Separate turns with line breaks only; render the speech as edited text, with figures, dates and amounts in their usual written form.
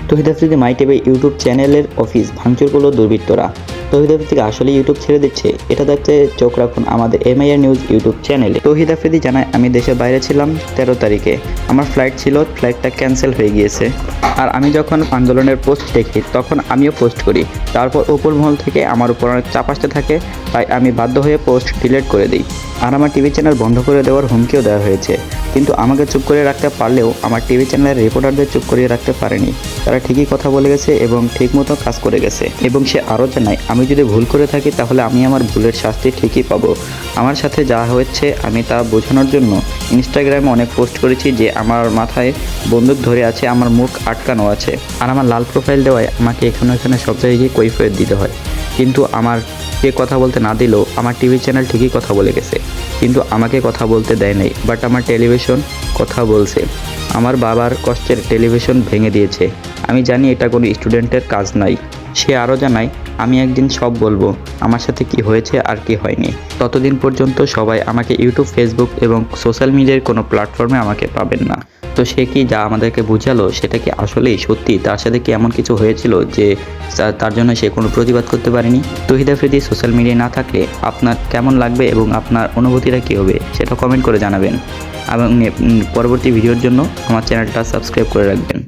তৌহিদ আফ্রিদি মাই TV YouTube চ্যানেলের office ভাঙচুর করলো দুর্বৃত্তরা। তৌহিদ আফ্রিদি আসলে ইউটিউব ছেড়ে দিচ্ছে, এটা দেখতে চোখ রাখুন আমাদের MIR নিউজ ইউটিউব চ্যানেলে। তৌহিদ আফ্রিদি জানায়, আমি দেশের বাইরে ছিলাম 13 তারিখে, আমার ফ্লাইট ছিল, ফ্লাইটটা ক্যান্সেল হয়ে গিয়েছে। আর আমি যখন আন্দোলনের পোস্ট দেখি তখন আমিও পোস্ট করি, তারপর উপর মহল থেকে আমার উপর অনেক চাপ আসতে থাকে, তাই আমি বাধ্য হয়ে পোস্ট ডিলিট করে দিই। আর আমার টিভি চ্যানেল বন্ধ করে দেওয়ার হুমকিও দেওয়া হয়েছে, কিন্তু আমাকে চুপ করে রাখতে পারলেও আমার টিভি চ্যানেলের রিপোর্টারদের চুপ করিয়ে রাখতে পারেনি। তারা ঠিকই কথা বলে গেছে এবং ঠিকমতো কাজ করে গেছে। এবং সে আরও জানায়, আমি যদি ভুল করে থাকি তাহলে আমি আমার ভুলের শাস্তি ঠিকই পাবো। আমার সাথে যা হয়েছে আমি তা বোঝানোর জন্য ইনস্টাগ্রামে অনেক পোস্ট করেছি যে আমার মাথায় বন্দুক ধরে আছে, আমার মুখ আটকানো আছে, আর আমার লাল প্রোফাইল দেওয়ায় আমাকে এখানে সব জায়গায় গিয়ে কৈফিয়ত দিতে হয়। কিন্তু আমার কে কথা বলতে না দিলেও আমার টিভি চ্যানেল ঠিকই কথা বলে গেছে, কিন্তু আমাকে কথা বলতে দেয় নাই। বাট আমার টেলিভিশন কথা বলছে, আমার বাবার কষ্টের টেলিভিশন ভেঙে দিয়েছে। আমি জানি এটা কোনো স্টুডেন্টের কাজ নাই। সে আরও জানায়, আমি একদিন সব বলবো আমার সাথে কি হয়েছে আর কি হয়নি। ততদিন পর্যন্ত সবাই আমাকে ইউটিউব, ফেসবুক এবং সোশ্যাল মিডিয়ার কোনো প্ল্যাটফর্মে আমাকে পাবেন না। তো সে কি যা আমাদেরকে বুঝালো সেটা কি আসলেই সত্যি? তার সাথে কি এমন কিছু হয়েছিল যে তার জন্য সে কোনো প্রতিবাদ করতে পারেনি? তৌহিদ আফ্রিদি সোশ্যাল মিডিয়ায় না থাকলে আপনার কেমন লাগবে এবং আপনার অনুভূতিটা কী হবে সেটা কমেন্ট করে জানাবেন। এবং পরবর্তী ভিডিওর জন্য আমার চ্যানেলটা সাবস্ক্রাইব করে রাখবেন।